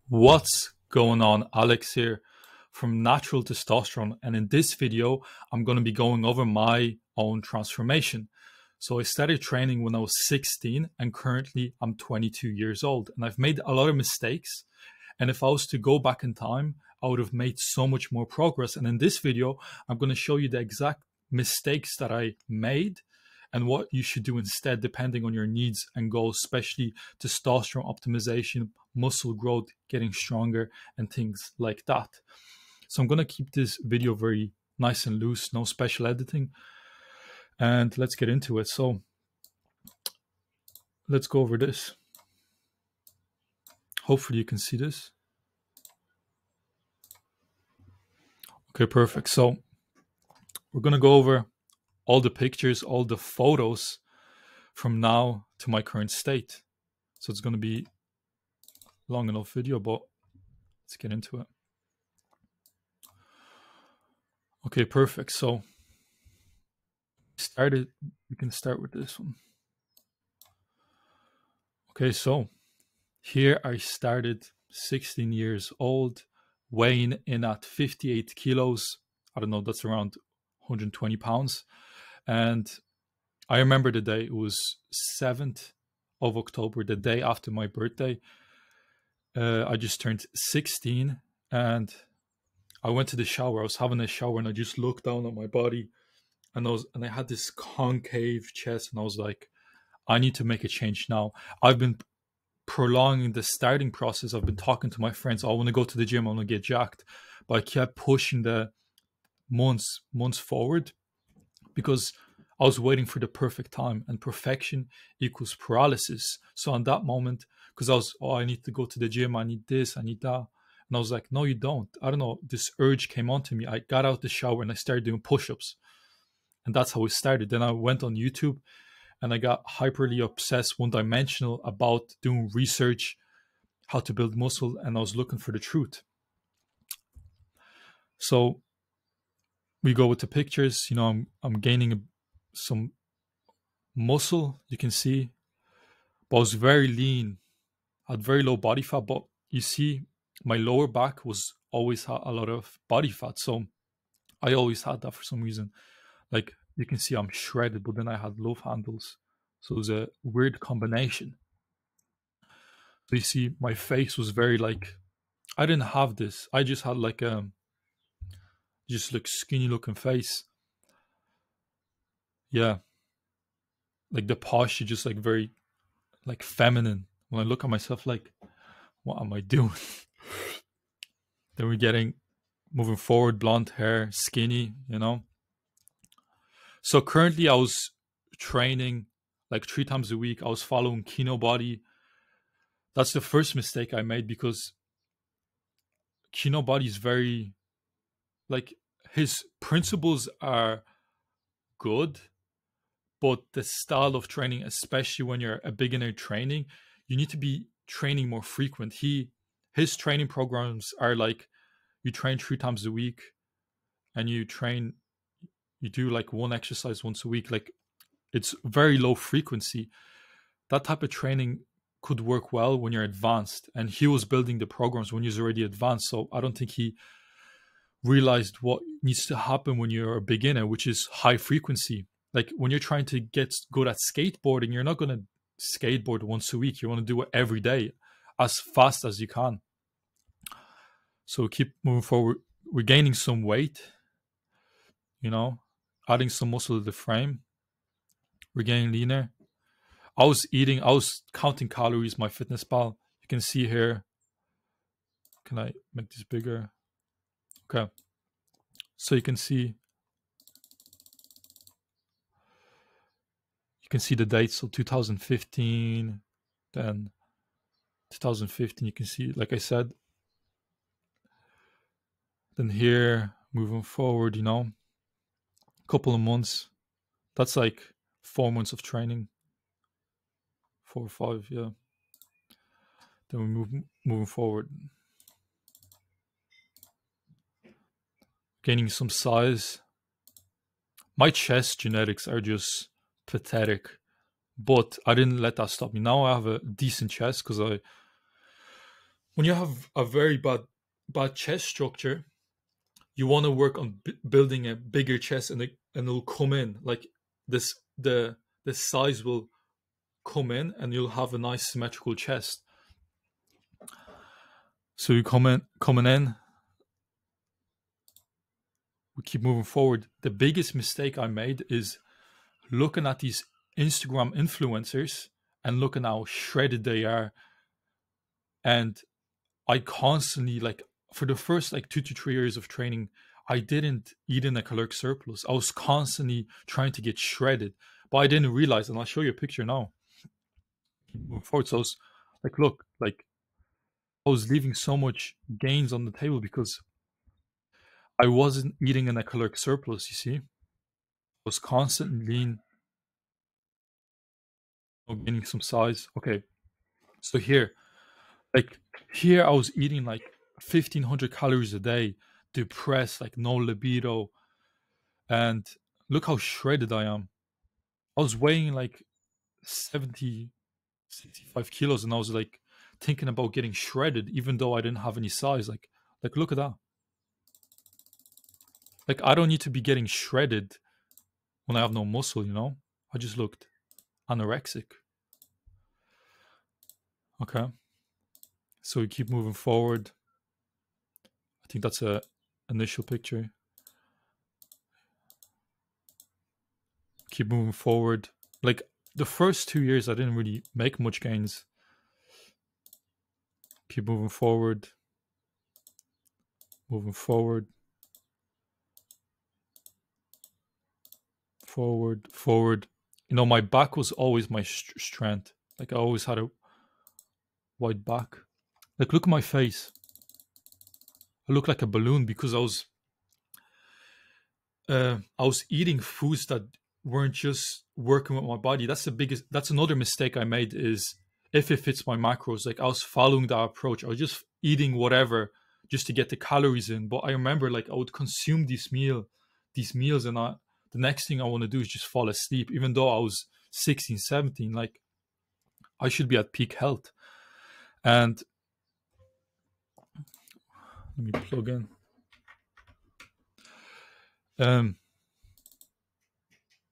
What's going on? Alex here from Natural Testosterone, and in this video I'm going to be going over my own transformation. So I started training when I was 16 and currently I'm 22 years old, and I've made a lot of mistakes, and if I was to go back in time I would have made so much more progress. And in this video I'm going to show you the exact mistakes that I made and what you should do instead depending on your needs and goals, especially testosterone optimization, muscle growth, getting stronger, and things like that. So I'm going to keep this video very nice and loose, no special editing, and let's get into it. So let's go over this. Hopefully you can see this. Okay, perfect. So we're going to go over all the pictures, all the photos from now to my current state. So it's going to be long enough video, but let's get into it. Okay, perfect. So we can start with this one. Okay, so here I started 16 years old, weighing in at 58 kilos. I don't know, that's around 120 pounds. And I remember the day, it was 7th of October, the day after my birthday. I just turned 16 and I went to the shower. I was having a shower and I just looked down at my body and I had this concave chest, and I was like, I need to make a change now. I've been prolonging the starting process. I've been talking to my friends, I want to go to the gym, I want to get jacked. But I kept pushing the months forward because I was waiting for the perfect time, and perfection equals paralysis. So on that moment, because I was, I need to go to the gym, I need this, I need that. And I was like, no, you don't. I don't know. This urge came onto me. I got out the shower and I started doing push-ups. And that's how it started. Then I went on YouTube and I got hyperly obsessed, one-dimensional about doing research, how to build muscle, and I was looking for the truth. So we go with the pictures. You know, I'm gaining some muscle, you can see, but I was very lean, had very low body fat. But you see, my lower back was always had a lot of body fat, so I always had that for some reason. Like you can see, I'm shredded, but then I had love handles, so it was a weird combination. So you see, my face was very like, I didn't have this. I just had like just like skinny looking face. Yeah, like the posture just like very like feminine. When I look at myself, like, what am I doing? Then we're moving forward, blonde hair, skinny, you know. So currently I was training like 3 times a week. I was following Kino Body. That's the first mistake I made, because Kino Body is very, like, his principles are good, but the style of training, especially when you're a beginner training, you need to be training more frequent. His training programs are like, you train 3 times a week and you do like one exercise once a week. Like, it's very low frequency. That type of training could work well when you're advanced, and he was building the programs when he was already advanced. So I don't think he realized what needs to happen when you're a beginner, which is high frequency. Like when you're trying to get good at skateboarding, you're not going to skateboard once a week. You want to do it every day as fast as you can. So keep moving forward. We're gaining some weight, you know, adding some muscle to the frame. We're getting leaner. I was counting calories, MyFitnessPal. You can see here. Can I make this bigger? Okay. So you can see the dates. So 2015, then 2015, you can see, like I said. Then here, moving forward, you know, a couple of months. That's like 4 months of training. 4 or 5, yeah. Then we moving forward. Gaining some size. My chest genetics are just pathetic, but I didn't let that stop me. Now I have a decent chest because when you have a very bad chest structure, you want to work on building a bigger chest, and it'll come in like this. The size will come in, and you'll have a nice symmetrical chest. So you coming in. We keep moving forward. The biggest mistake I made is looking at these Instagram influencers and looking how shredded they are. And I constantly, like, for the first like 2 to 3 years of training, I didn't eat in a caloric surplus. I was constantly trying to get shredded, but I didn't realize. And I'll show you a picture now. Moving forward, so I was like, look, like I was leaving so much gains on the table because I wasn't eating in a caloric surplus. You see, I was constantly lean, gaining some size. Okay, so here I was eating like 1,500 calories a day, depressed, like no libido, and look how shredded I am. I was weighing like 70, 65 kilos, and I was like thinking about getting shredded, even though I didn't have any size. Like look at that. Like I don't need to be getting shredded when I have no muscle, you know? I just looked anorexic. Okay. So we keep moving forward. I think that's a initial picture. Keep moving forward. Like the first 2 years I didn't really make much gains. Keep moving forward. Moving forward. Forward. You know, my back was always my strength. Like I always had a wide back. Like look at my face. I look like a balloon because I was eating foods that weren't just working with my body. That's another mistake I made, is if it fits my macros. Like I was following that approach. I was just eating whatever just to get the calories in. But I remember like I would consume these meals, and the next thing I want to do is just fall asleep, even though I was 16, 17. Like I should be at peak health. And let me plug in.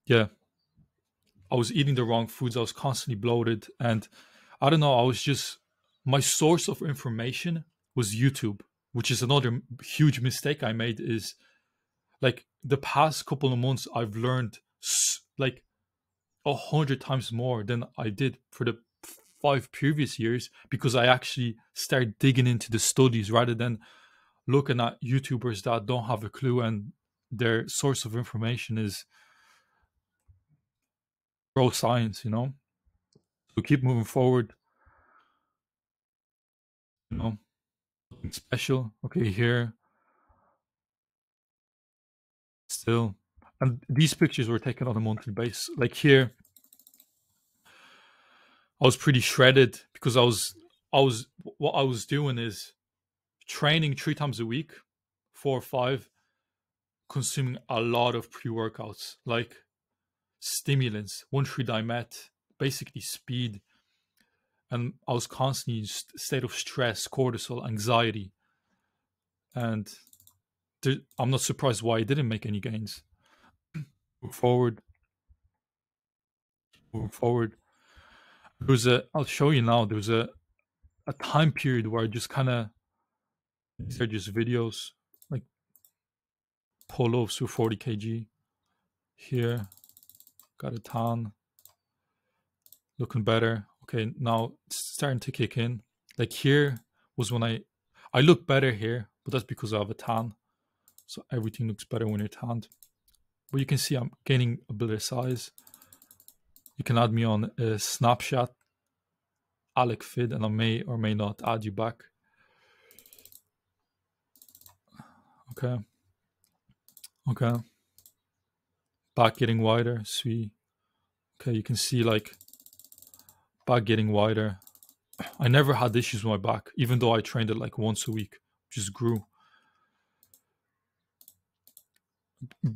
Yeah, I was eating the wrong foods. I was constantly bloated, and I don't know. My source of information was YouTube, which is another huge mistake I made. Is like the past couple of months, I've learned like 100 times more than I did for the 5 previous years, because I actually started digging into the studies rather than looking at YouTubers that don't have a clue, and their source of information is pro science, you know. So keep moving forward, you know. Nothing special. Okay, here still, and these pictures were taken on a monthly basis. Like here, I was pretty shredded because I was what I was doing is training 3 times a week, 4 or 5, consuming a lot of pre-workouts like stimulants, 1,3-dimet, basically speed, and I was constantly in a state of stress, cortisol, anxiety, and I'm not surprised why I didn't make any gains. Move forward, move forward. I'll show you now. There was a time period where I just kind of, these are just videos like pull-ups with 40 kg. Here, got a tan, looking better. Okay, now it's starting to kick in. Like here was when I look better here, but that's because I have a tan. So everything looks better when you're tanned. But you can see I'm gaining a bit of size. You can add me on a Snapchat, Alec Fid, and I may or may not add you back. Okay. Back getting wider, sweet. Okay, you can see like back getting wider. I never had issues with my back, even though I trained it like once a week. Just grew.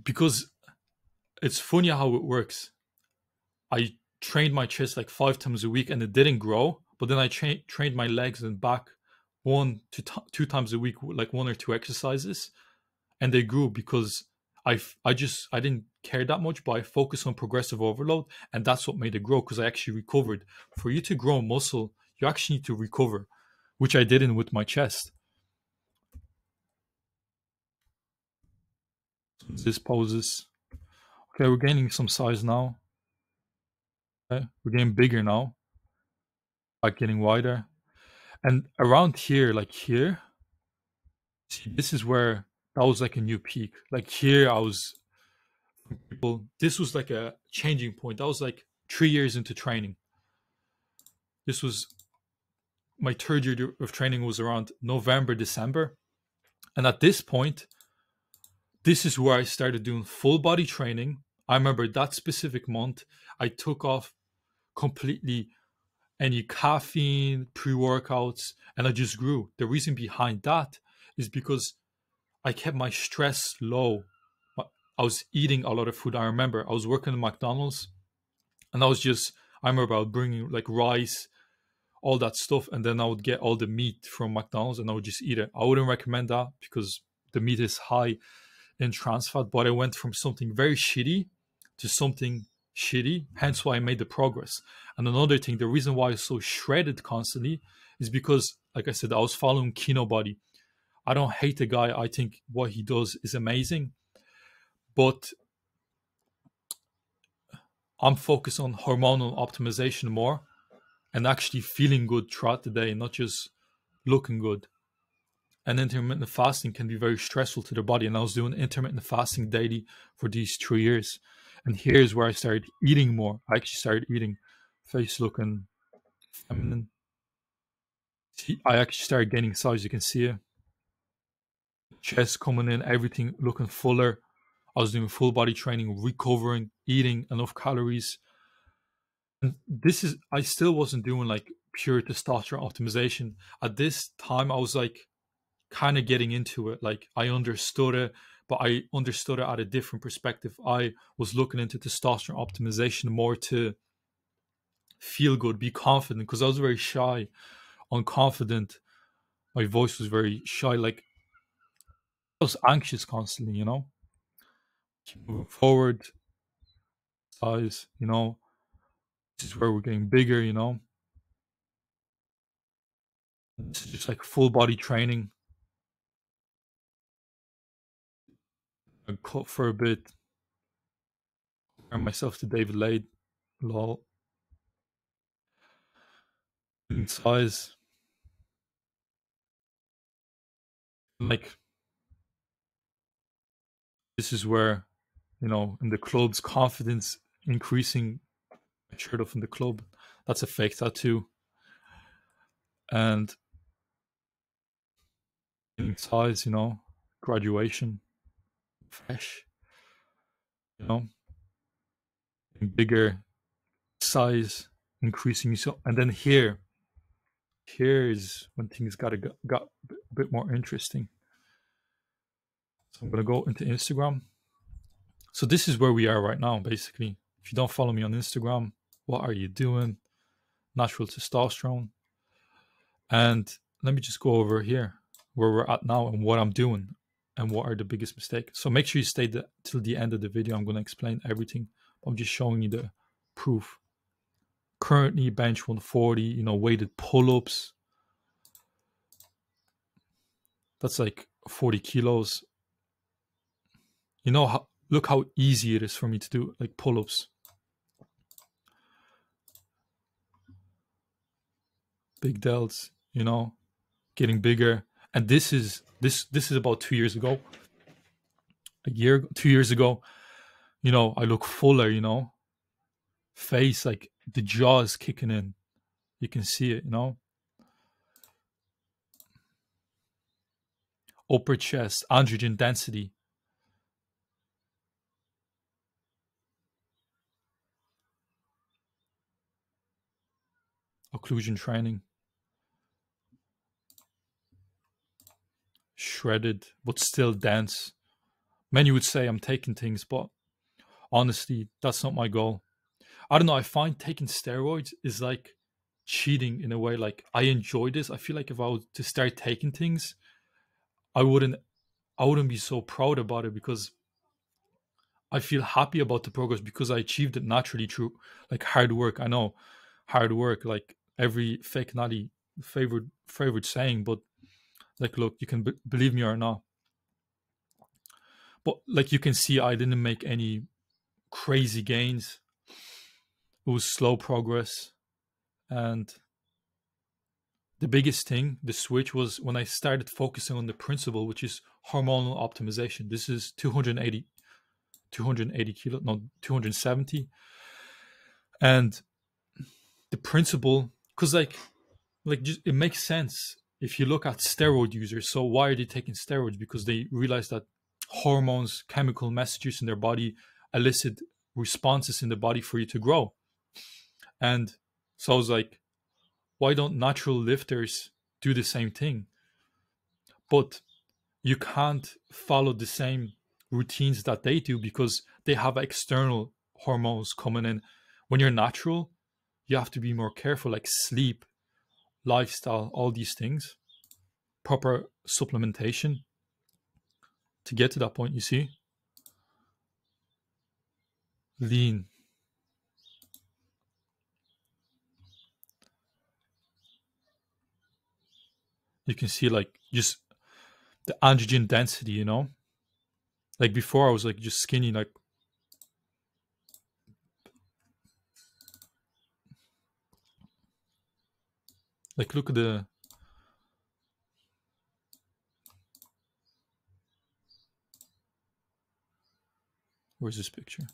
Because it's funny how it works. I trained my chest like 5 times a week and it didn't grow, but then I trained my legs and back two times a week, like 1 or 2 exercises, and they grew because I didn't care that much, but I focused on progressive overload, and that's what made it grow because I actually recovered. For you to grow muscle, you actually need to recover, which I didn't with my chest. This poses. Okay, we're gaining some size now. Okay, we're getting bigger now, like getting wider. And around here, like here, see, this is where that was like a new peak. Like here, I was people. This was like a changing point. That was like 3 years into training. This was my third year of training was around November, December, and at this point, this is where I started doing full body training. I remember that specific month, I took off completely any caffeine, pre workouts, and I just grew. The reason behind that is because I kept my stress low. I was eating a lot of food. I remember I was working at McDonald's, and I remember I was bringing like rice, all that stuff, and then I would get all the meat from McDonald's and I would just eat it. I wouldn't recommend that because the meat is high in trans fat, but I went from something very shitty to something shitty, hence why I made the progress. And another thing, the reason why I was so shredded constantly is because, like I said, I was following Kino Body. I don't hate the guy. I think what he does is amazing, but I'm focused on hormonal optimization more and actually feeling good throughout the day, not just looking good. And intermittent fasting can be very stressful to the body. And I was doing intermittent fasting daily for these 3 years. And here's where I started eating more. I actually started eating, face looking feminine. See, I actually started gaining size. You can see it. Chest coming in, everything looking fuller. I was doing full body training, recovering, eating enough calories. And I still wasn't doing like pure testosterone optimization. At this time, I was like kind of getting into it. Like I understood it, but I understood it at a different perspective. I was looking into testosterone optimization more to feel good, be confident, because I was very shy, unconfident. My voice was very shy. Like I was anxious constantly, Keep moving forward, size, this is where we're getting bigger, This is just like full body training. I cut for a bit, compare myself to David Lade, lol, in size. Like this is where, in the club's confidence increasing. I showed off in the club. That's a fake tattoo. And in size, graduation, fresh, you know, bigger size, increasing. So, and then here is when things got a bit more interesting. So I'm gonna go into Instagram. So this is where we are right now, basically. If you don't follow me on Instagram, what are you doing? Natural testosterone. And let me just go over here where we're at now and what I'm doing and what are the biggest mistakes. So make sure you stay till the end of the video. I'm going to explain everything. I'm just showing you the proof. Currently bench 140, weighted pull-ups. That's like 40 kilos. Look how easy it is for me to do like pull-ups. Big delts, getting bigger. And this is about 2 years ago. 2 years ago, I look fuller, face, like the jaw is kicking in. You can see it, upper chest, androgen density. Occlusion training. Shredded, but still dense. Many would say I'm taking things, but honestly, that's not my goal. I don't know. I find taking steroids is like cheating in a way. Like, I enjoy this. I feel like if I was to start taking things, I wouldn't be so proud about it, because I feel happy about the progress because I achieved it naturally through like hard work. I know hard work, like every fake natty favorite saying, but like, look, you can believe me or not, but like you can see, I didn't make any crazy gains. It was slow progress, and the biggest thing, the switch, was when I started focusing on the principle, which is hormonal optimization. This is 280 kilo, no, 270. And the principle, because like just, it makes sense if you look at steroid users. So why are they taking steroids? Because they realize that hormones, chemical messages in their body elicit responses in the body for you to grow. And so I was like, why don't natural lifters do the same thing? But you can't follow the same routines that they do because they have external hormones coming in. When you're natural, you have to be more careful, like sleep, lifestyle, all these things, proper supplementation to get to that point. You see, lean. You can see like just the androgen density, you know? Like before I was like just skinny, like look at the, where's this picture?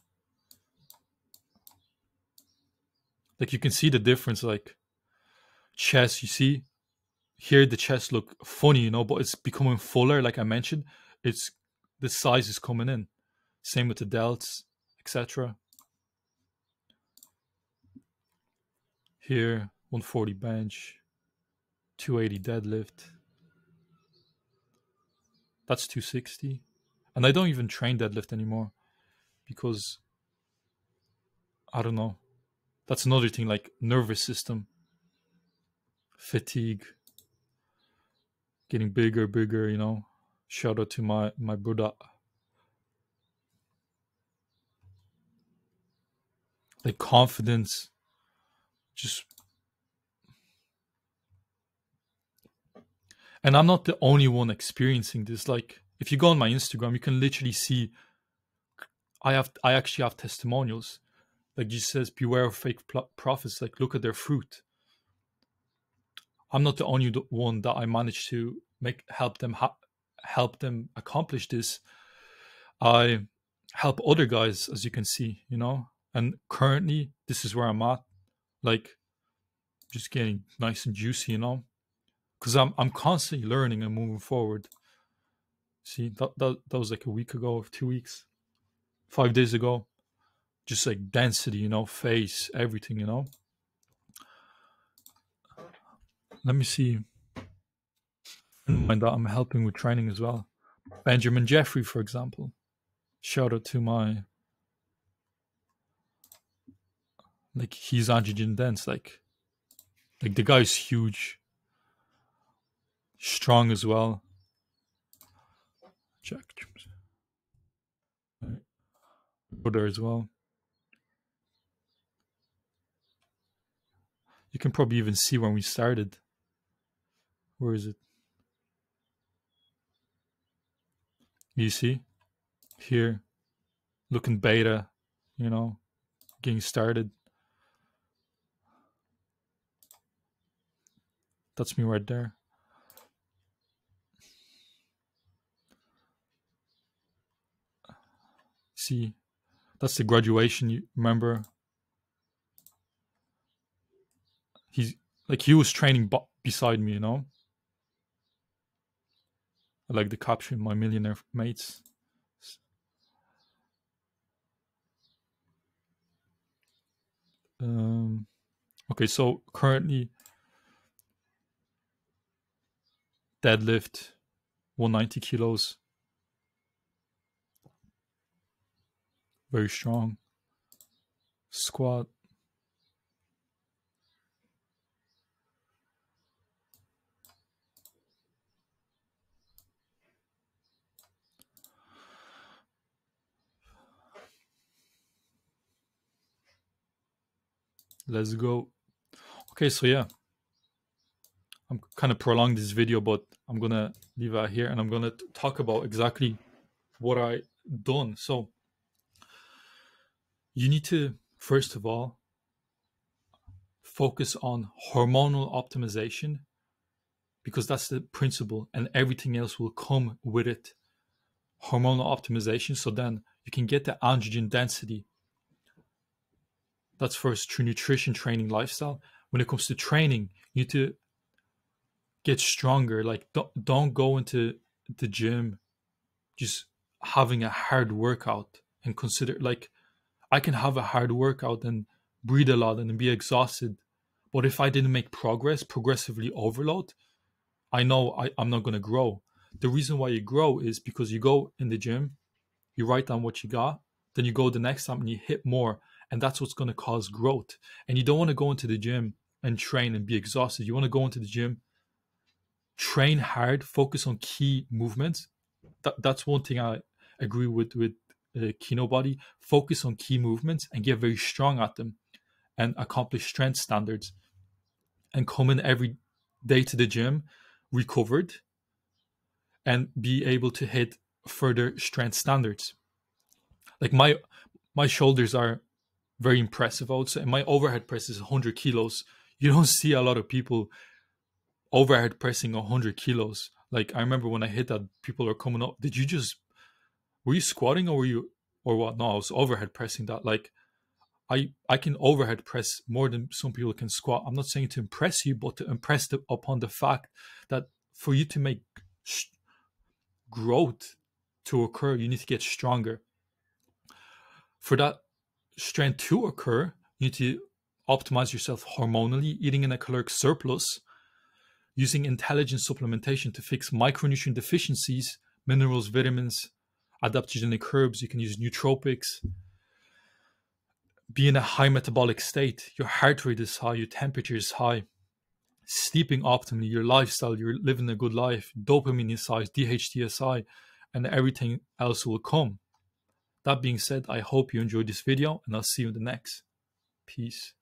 Like you can see the difference, like chest, you see here the chest look funny, you know, but it's becoming fuller, like I mentioned. It's the size is coming in. Same with the delts, etc. Here, 140 bench, 280 deadlift. That's 260. And I don't even train deadlift anymore because I don't know. That's another thing, like nervous system, fatigue, getting bigger, bigger, you know. Shout out to my brother. Like confidence, just, and I'm not the only one experiencing this. Like if you go on my Instagram, you can literally see I actually have testimonials. Like Jesus says, beware of fake prophets. Like look at their fruit. I'm not the only one that I managed to help them accomplish this. I help other guys, as you can see, you know. And currently, this is where I'm at. Like just getting nice and juicy, you know, because I'm constantly learning and moving forward. See, that was like a week ago, 2 weeks, 5 days ago. Just like density, you know, face, everything, you know. Let me see. And that I'm helping with training as well. Benjamin Jeffrey, for example. Shout out to my, like he's androgen dense, like the guy's huge, strong as well. Check. Go there as well. You can probably even see when we started. Where is it? You see? Here. Looking beta, you know, getting started. That's me right there. See, that's the graduation. You remember? He was training beside me, you know. I like the caption, my millionaire mates. Okay, so currently deadlift 190 kilos, very strong. Squat Let's go. Okay, so yeah, I'm kind of prolonging this video, but I'm gonna leave it here, and I'm gonna talk about exactly what I done. So you need to first of all focus on hormonal optimization, because that's the principle, and everything else will come with it. Hormonal optimization, so then you can get the androgen density. That's first through nutrition, training, lifestyle. When it comes to training, you need to get stronger. Like don't go into the gym just having a hard workout and consider, like, I can have a hard workout and breathe a lot and be exhausted, but if I didn't make progressively overload, I know I'm not going to grow. The reason why you grow is because you go in the gym, you write down what you got, then you go the next time and you hit more, and that's what's going to cause growth. And you don't want to go into the gym and train and be exhausted. You want to go into the gym, train hard, focus on key movements. That's one thing I agree with Kino Body. Focus on key movements and get very strong at them, and accomplish strength standards, and come in every day to the gym recovered and be able to hit further strength standards. Like my shoulders are very impressive, I would say. My overhead press is 100 kilos. You don't see a lot of people overhead pressing 100 kilos. Like, I remember when I hit that, people are coming up. Were you squatting or what? No, I was overhead pressing that. Like, I can overhead press more than some people can squat. I'm not saying to impress you, but to impress upon the fact that for you to make growth to occur, you need to get stronger. For that strength to occur, you need to optimize yourself hormonally, eating in a caloric surplus, using intelligent supplementation to fix micronutrient deficiencies, minerals, vitamins, adaptogenic herbs. You can use nootropics. Be in a high metabolic state. Your heart rate is high, your temperature is high. Sleeping optimally, your lifestyle, you're living a good life. Dopamine is high, DHT is high, and everything else will come. That being said, I hope you enjoyed this video, and I'll see you in the next. Peace.